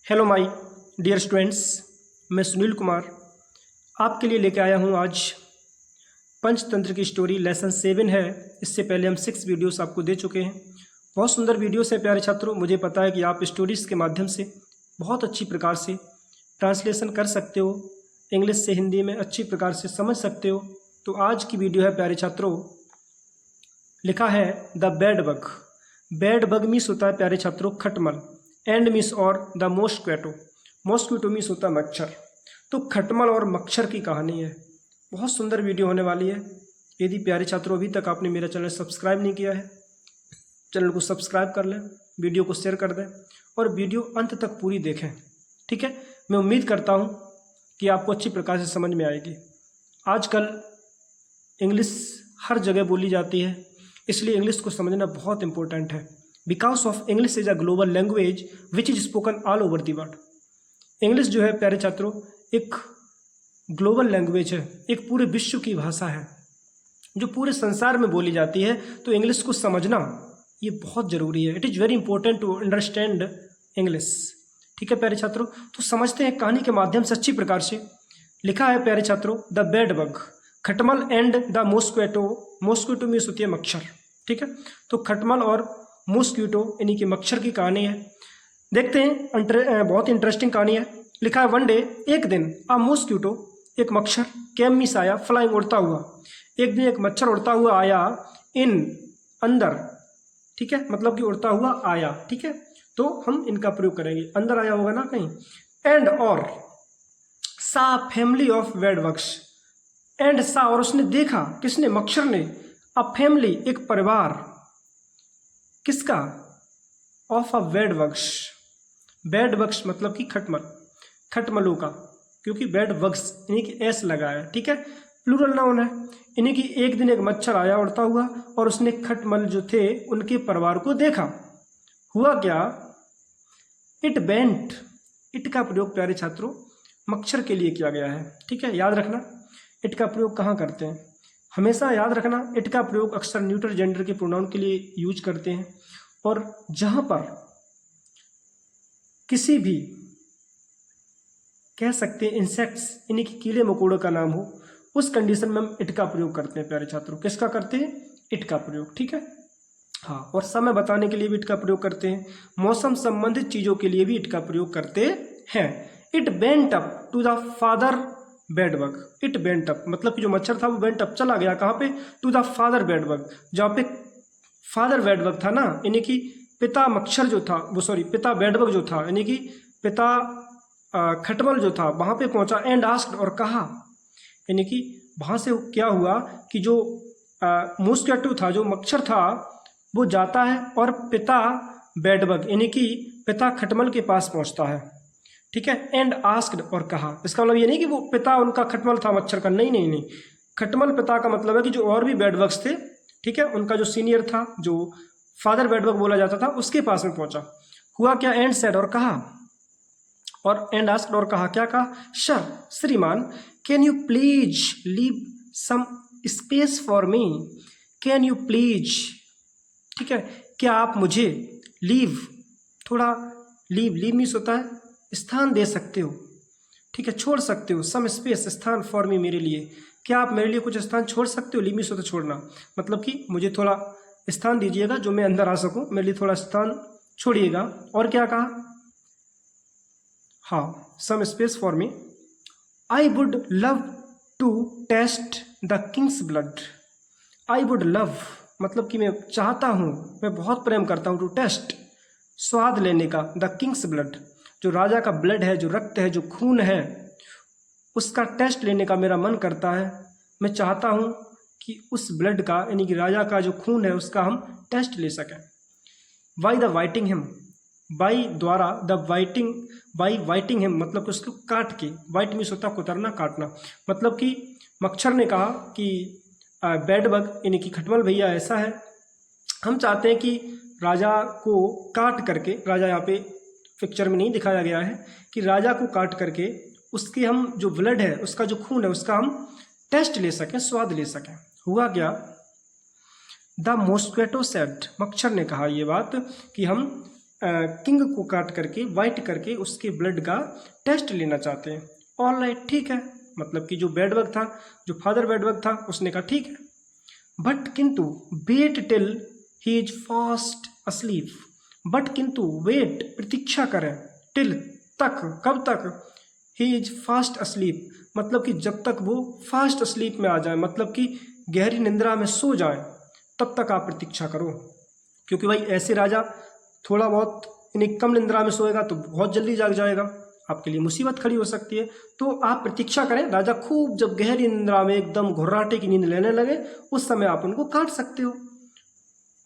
Hello my dear students, मैं सुनील कुमार आपके लिए लेके आया हूँ आज पंचतंत्र की स्टोरी। लेसन 7 है। इससे पहले हम 6 वीडियोस आपको दे चुके हैं। बहुत सुंदर वीडियोस है प्यारे छात्रों। मुझे पता है कि आप स्टोरीज़ के माध्यम से बहुत अच्छी प्रकार से ट्रांसलेशन कर सकते हो, इंग्लिश से हिंदी में अच्छी प्रकार से समझ सकते हो। तो आज की वीडियो है प्यारे छात्रों, लिखा है the bed bug. Bed bug means होता है प्यारे छात्रों खटमल, एंड मीन्स और द मॉस्क्विटो। मॉस्क्विटो मीन्स होता है मच्छर। तो खटमल और मच्छर की कहानी है। बहुत सुंदर वीडियो होने वाली है। यदि प्यारे छात्रों अभी तक आपने मेरा चैनल सब्सक्राइब नहीं किया है, चैनल को सब्सक्राइब कर लें, वीडियो को शेयर कर दें और वीडियो अंत तक पूरी देखें। ठीक है, मैं उम्मीद करता हूँ कि आपको अच्छी प्रकार से समझ में आएगी। आजकल इंग्लिश हर जगह बोली जाती है, इसलिए इंग्लिश को समझना बहुत इंपॉर्टेंट है। Because of English is a global language which is spoken all over the world. English जो है प्यारे छात्रों एक ग्लोबल लैंग्वेज है, एक पूरे विश्व की भाषा है जो पूरे संसार में बोली जाती है। तो इंग्लिश को समझना ये बहुत ज़रूरी है। It is very important to understand English. ठीक है प्यारे छात्रों, तो समझते हैं कहानी के माध्यम से अच्छी प्रकार से। लिखा है प्यारे छात्रों द बेड बग, खटमल एंड द मॉस्क्विटो। मॉस्क्विटो मीन्स होती है मच्छर। ठीक है, तो खटमल और मॉस्क्विटो यानी कि मच्छर की कहानी है। देखते हैं, बहुत इंटरेस्टिंग कहानी है। लिखा है वन डे, एक दिन, अ मॉस्क्विटो, एक मच्छर, कैम मीन्स आया, फ्लाइंग उड़ता हुआ। एक दिन एक मच्छर उड़ता हुआ आया, इन अंदर। ठीक है, मतलब कि उड़ता हुआ आया। ठीक है, तो हम इनका प्रयोग करेंगे, अंदर आया होगा ना कहीं। एंड और सा family of bed bugs. And सा और उसने देखा, किसने, मच्छर ने, अ फैमिली एक परिवार, किसका, of a bed bugs. Bed bugs मतलब कि खटमल, खटमलों का, क्योंकि बेड बग्स यानी कि एस लगा है। ठीक है, प्लूरल नाउन है। यानी कि एक दिन एक मच्छर आया उड़ता हुआ और उसने खटमल जो थे उनके परिवार को देखा। हुआ क्या, इट बेंट। इट का प्रयोग प्यारे छात्रों मच्छर के लिए किया गया है। ठीक है, याद रखना इट का प्रयोग कहाँ करते हैं, हमेशा याद रखना। इट का प्रयोग अक्सर न्यूट्रल जेंडर के प्रोनाउन के लिए यूज करते हैं, और जहां पर किसी भी कह सकते हैं इंसेक्ट्स यानी कि कीड़े मकोड़ों का नाम हो, उस कंडीशन में हम इट का प्रयोग करते हैं प्यारे छात्रों। किसका करते हैं, इट का प्रयोग। ठीक है, हाँ, और समय बताने के लिए भी इट का प्रयोग करते हैं, मौसम संबंधित चीजों के लिए भी इट का प्रयोग करते हैं। It bent up to the father bed bug. It bent up मतलब कि जो मच्छर था वो बेंट अप चला गया, कहाँ पे, to the father bed bug, जहाँ पे फादर बेड बग था ना, यानी कि पिता मच्छर जो था वो, सॉरी पिता बेड बग जो था, यानी कि पिता खटमल जो था, वहां पे पहुंचा। एंड आस्क्ड और कहा, यानी कि वहां से क्या हुआ कि जो मॉस्क्विटो था, जो मच्छर था, वो जाता है और पिता बेड बग यानी कि पिता खटमल के पास पहुंचता है। ठीक है, एंड आस्क्ड और कहा, इसका मतलब ये नहीं कि वो पिता उनका खटमल था मच्छर का, नहीं नहीं नहीं, खटमल पिता का मतलब है कि जो और भी बेड बग्स थे, ठीक है, उनका जो सीनियर था, जो फादर बेड बग बोला जाता था, उसके पास में पहुंचा। हुआ क्या, एंड सेड और कहा, और एंड आस्क्ड और कहा, क्या कहा, सर श्रीमान, can you please leave some space for me. Can you please, ठीक है, क्या आप मुझे लीव, थोड़ा लीव, लीव मीन्स होता है स्थान दे सकते हो। ठीक है, छोड़ सकते हो, सम स्पेस स्थान, फॉर मी मेरे लिए, क्या आप मेरे लिए कुछ स्थान छोड़ सकते हो। लीव मीन्स होता है छोड़ना, मतलब कि मुझे थोड़ा स्थान दीजिएगा जो मैं अंदर आ सकूं, मेरे लिए थोड़ा स्थान छोड़िएगा। और क्या कहा, हाँ, some space for me. I would love to test the king's blood. I would love मतलब कि मैं चाहता हूँ, मैं बहुत प्रेम करता हूँ, टू टेस्ट स्वाद लेने का, द किंग्स ब्लड जो राजा का ब्लड है, जो रक्त है, जो खून है, उसका टेस्ट लेने का मेरा मन करता है। मैं चाहता हूँ कि उस ब्लड का यानी कि राजा का जो खून है उसका हम टेस्ट ले सकें। By the biting him, by द्वारा, the biting, by biting him मतलब कि उसको काट के, वाइट मीन्स होता है कुतरना, काटना, मतलब कि मच्छर ने कहा कि बेड बग यानी कि खटमल भैया ऐसा है, हम चाहते हैं कि राजा को काट करके, राजा यहाँ पे पिक्चर में नहीं दिखाया गया है, कि राजा को काट करके उसके हम जो ब्लड है, उसका जो खून है, उसका हम टेस्ट ले सकें, स्वाद ले सकें। हुआ क्या, द मॉस्क्विटो सेड, मच्छर ने कहा ये बात कि हम किंग को काट करके वाइट करके उसके ब्लड का टेस्ट लेना चाहते हैं। ऑल राइट, ठीक है, मतलब कि जो बेडबग था, जो फादर बेडबग था, उसने कहा ठीक है, बट किंतु wait till he is fast asleep, but किंतु वेट प्रतीक्षा करें, टिल तक, कब तक, ही इज फास्ट अस्लीप, मतलब कि जब तक वो फास्ट अस्लीप में आ जाए, मतलब कि गहरी निंद्रा में सो जाए, तब तक आप प्रतीक्षा करो। क्योंकि भाई ऐसे राजा थोड़ा बहुत यानी कम निंद्रा में सोएगा तो बहुत जल्दी जाग जाएगा, आपके लिए मुसीबत खड़ी हो सकती है। तो आप प्रतीक्षा करें, राजा खूब जब गहरी निंद्रा में एकदम घुर्राटे की नींद लेने लगे, उस समय आप उनको काट सकते हो।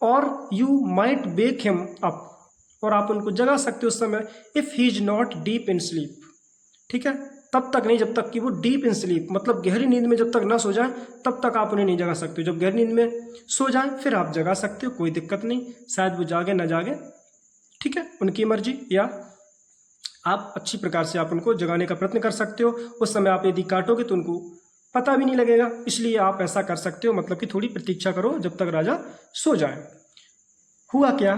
और you might wake him up, और आप उनको जगा सकते हो उस समय, if he is not deep in sleep, ठीक है, तब तक नहीं जब तक कि वो डीप इन स्लीप, मतलब गहरी नींद में जब तक ना सो जाए तब तक आप उन्हें नहीं जगा सकते हो। जब गहरी नींद में सो जाए फिर आप जगा सकते हो, कोई दिक्कत नहीं, शायद वो जागे ना जागे, ठीक है, उनकी मर्जी, या आप अच्छी प्रकार से आप उनको जगाने का प्रयत्न कर सकते हो। उस समय आप यदि काटोगे तो उनको पता भी नहीं लगेगा, इसलिए आप ऐसा कर सकते हो, मतलब कि थोड़ी प्रतीक्षा करो जब तक राजा सो जाए। हुआ क्या,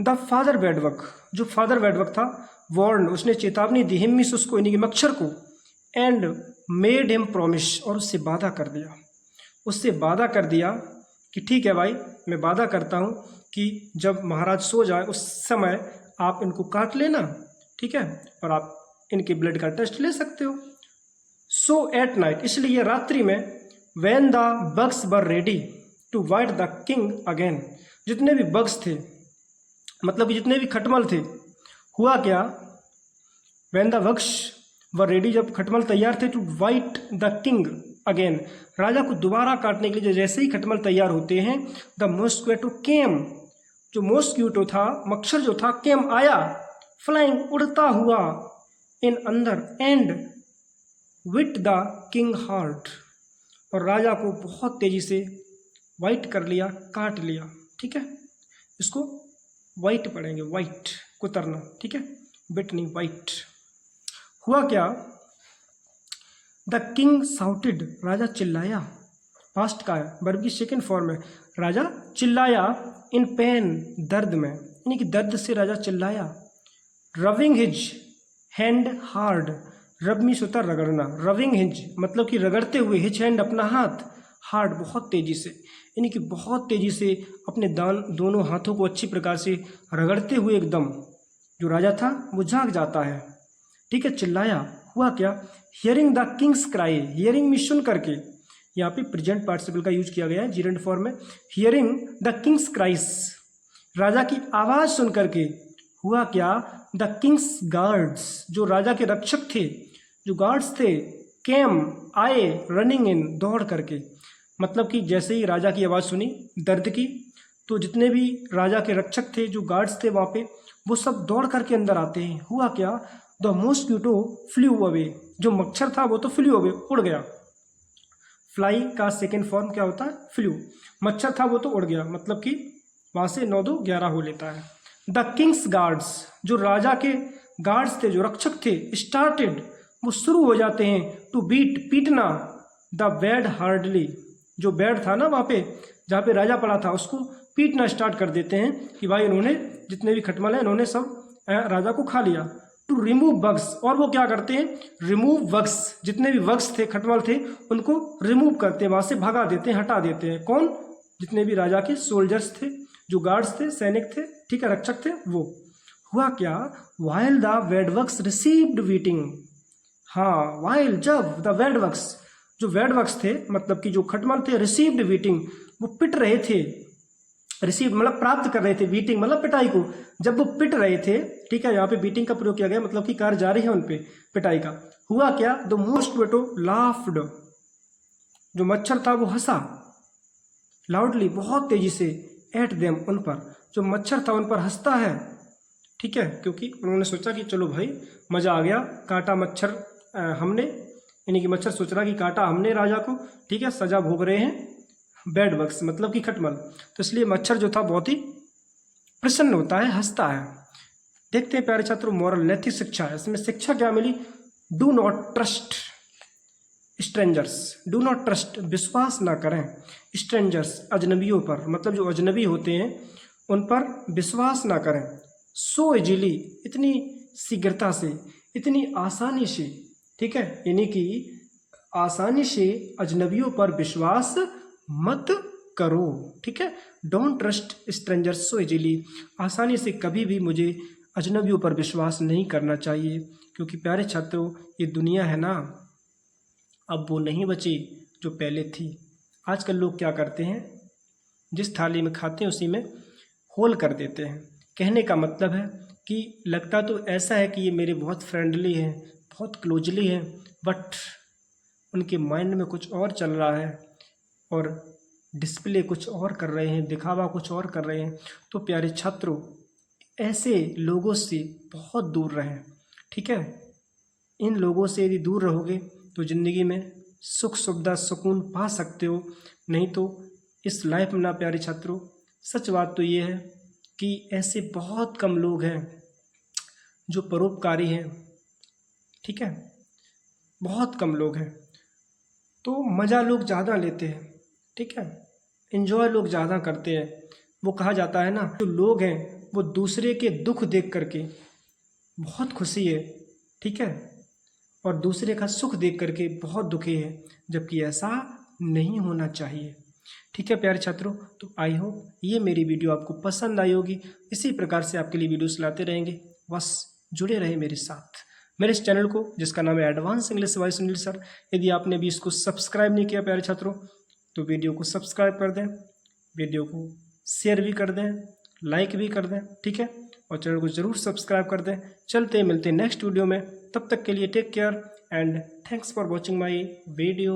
द फादर बेडबग, जो फादर बेडबग था, वार्न, उसने चेतावनी दी, हिम मीन्स उसको, यानी कि मच्छर को, एंड मेड हिम प्रॉमिस, और उससे वादा कर दिया, उससे वादा कर दिया कि ठीक है भाई, मैं वादा करता हूँ कि जब महाराज सो जाए उस समय आप इनको काट लेना, ठीक है, और आप इनके ब्लड का टेस्ट ले सकते हो। सो एट नाइट, इसलिए रात्रि में, when the bugs were ready to bite the king again, जितने भी बग्स थे, मतलब कि जितने भी खटमल थे, हुआ क्या, when the bugs were ready, जब खटमल तैयार थे, to bite the king again, राजा को दोबारा काटने के लिए जैसे ही खटमल तैयार होते हैं, द मॉस्क्विटो केम, जो मॉस्क्यूटो था, मच्छर जो था, केम आया, फ्लाइंग उड़ता हुआ, इन अंदर, and bit the king heart, और राजा को बहुत तेजी से वाइट कर लिया, काट लिया, ठीक है, इसको वाइट पढ़ेंगे, वाइट कुतरना, ठीक है, बिट नहीं, वाइट। हुआ क्या, द किंग साउटेड, राजा चिल्लाया, पास्ट का है, वर्ब की सेकेंड फॉर्म है, राजा चिल्लाया, इन पेन, दर्द में, यानी कि दर्द से राजा चिल्लाया, रविंग हिज हैंड हार्ड, रब मीन्स होता है रगड़ना, रविंग हिज मतलब कि रगड़ते हुए, हिज हैंड अपना हाथ, हार्ड बहुत तेजी से, यानी कि बहुत तेजी से अपने दोनों हाथों को अच्छी प्रकार से रगड़ते हुए एकदम जो राजा था वो जाग जाता है, ठीक है, चिल्लाया। हुआ क्या, hearing the Kings cry, hearing में सुन करके, यहाँ पे प्रेजेंट पार्टिसिपल का यूज किया गया है जीरेंट फॉर्म में, हियरिंग द किंग्स क्राइस, राजा की आवाज़ सुन करके, हुआ क्या, द किंग्स गार्ड्स, जो राजा के रक्षक थे, जो गार्ड्स थे, केम आए, रनिंग इन, दौड़ करके, मतलब कि जैसे ही राजा की आवाज़ सुनी दर्द की, तो जितने भी राजा के रक्षक थे, जो गार्ड्स थे वहाँ पे, वो सब दौड़ करके अंदर आते हैं। हुआ क्या, द मॉस्क्यूटो फ्लू अवे, जो मच्छर था वो तो फ्लू अवे, उड़ गया, फ्लाई का सेकेंड फॉर्म क्या होता है, फ्लू, मच्छर था वो तो उड़ गया, मतलब कि वहाँ से 9 2 11 हो लेता है। द किंग्स गार्ड्स, जो राजा के गार्ड्स थे, जो रक्षक थे, स्टार्टेड, वो शुरू हो जाते हैं, टू बीट, पीटना, द बेड हार्डली, जो बेड था ना वहाँ पे जहाँ पे राजा पड़ा था, उसको पीटना स्टार्ट कर देते हैं कि भाई इन्होंने जितने भी खटमल हैं इन्होंने सब राजा को खा लिया। टू रिमूव बग्स, और वो क्या करते हैं, रिमूव बग्स, जितने भी बग्स थे, खटमल थे, उनको रिमूव करते हैं, वहाँ से भगा देते हैं, हटा देते हैं। कौन, जितने भी राजा के सोल्जर्स थे, जो गार्ड्स थे, सैनिक थे, ठीक है, रक्षक थे, वो। हुआ क्या, वाइल द वेडबग्स रिसीव्ड बीटिंग, हाँ, वाइल, जब, द वेडबग्स, जो वेडबग्स थे, मतलब कि जो खटमल थे, रिसीव्ड बीटिंग, वो पिट रहे थे, रिसीव मतलब प्राप्त कर रहे थे, बीटिंग मतलब पिटाई को, जब वो पिट रहे थे, ठीक है, यहाँ पे बीटिंग का प्रयोग किया गया, मतलब कि कार्य जारी है उन पे पिटाई का। हुआ क्या, द मॉस्क्यूटो लाफ्ड, जो मच्छर था वो हंसा, लाउडली, बहुत तेजी से, एट देम, उन पर, जो मच्छर था उन पर हंसता है, ठीक है, क्योंकि उन्होंने सोचा कि चलो भाई मज़ा आ गया, काटा मच्छर हमने, यानी कि मच्छर सोच रहा कि काटा हमने राजा को, ठीक है, सजा भोग रहे हैं बेड बग्स मतलब कि खटमल, तो इसलिए मच्छर जो था बहुत ही प्रसन्न होता है, हंसता है। देखते हैं प्यारे छात्रों, मॉरल, नैतिक शिक्षा, इसमें शिक्षा क्या मिली, do not trust strangers, do not trust, विश्वास ना करें, स्ट्रेंजर्स, अजनबियों पर, मतलब जो अजनबी होते हैं उन पर विश्वास ना करें, सो इजीली, इतनी शीघ्रता से, इतनी आसानी से, ठीक है, यानी कि आसानी से अजनबियों पर विश्वास मत करो, ठीक है। Don't trust strangers so easily, आसानी से कभी भी मुझे अजनबियों पर विश्वास नहीं करना चाहिए, क्योंकि प्यारे छात्रों ये दुनिया है ना, अब वो नहीं बची जो पहले थी। आजकल लोग क्या करते हैं, जिस थाली में खाते हैं उसी में होल कर देते हैं। कहने का मतलब है कि लगता तो ऐसा है कि ये मेरे बहुत फ्रेंडली हैं, बहुत क्लोजली हैं, बट उनके माइंड में कुछ और चल रहा है और डिस्प्ले कुछ और कर रहे हैं, दिखावा कुछ और कर रहे हैं। तो प्यारे छात्रों, ऐसे लोगों से बहुत दूर रहें, ठीक है। इन लोगों से यदि दूर रहोगे तो ज़िंदगी में सुख सुविधा सुकून पा सकते हो, नहीं तो इस लाइफ में ना प्यारे छात्रों, सच बात तो ये है कि ऐसे बहुत कम लोग हैं जो परोपकारी हैं, ठीक है, बहुत कम लोग हैं। तो मज़ा लोग ज़्यादा लेते हैं, ठीक है, इन्जॉय लोग ज़्यादा करते हैं। वो कहा जाता है ना, जो लोग हैं वो दूसरे के दुख देख करके बहुत खुशी है, ठीक है, और दूसरे का सुख देख करके बहुत दुखी है, जबकि ऐसा नहीं होना चाहिए, ठीक है प्यारे छात्रों। तो आई होप ये मेरी वीडियो आपको पसंद आई होगी। इसी प्रकार से आपके लिए वीडियोस लाते रहेंगे, बस जुड़े रहे मेरे साथ, मेरे इस चैनल को जिसका नाम है advance English by Sunil sir. यदि आपने भी इसको सब्सक्राइब नहीं किया प्यारे छात्रों, तो वीडियो को सब्सक्राइब कर दें, वीडियो को शेयर भी कर दें, लाइक भी कर दें, ठीक है, और चैनल को ज़रूर सब्सक्राइब कर दें। चलते मिलते हैं नेक्स्ट वीडियो में, तब तक के लिए take care and thanks for watching my video.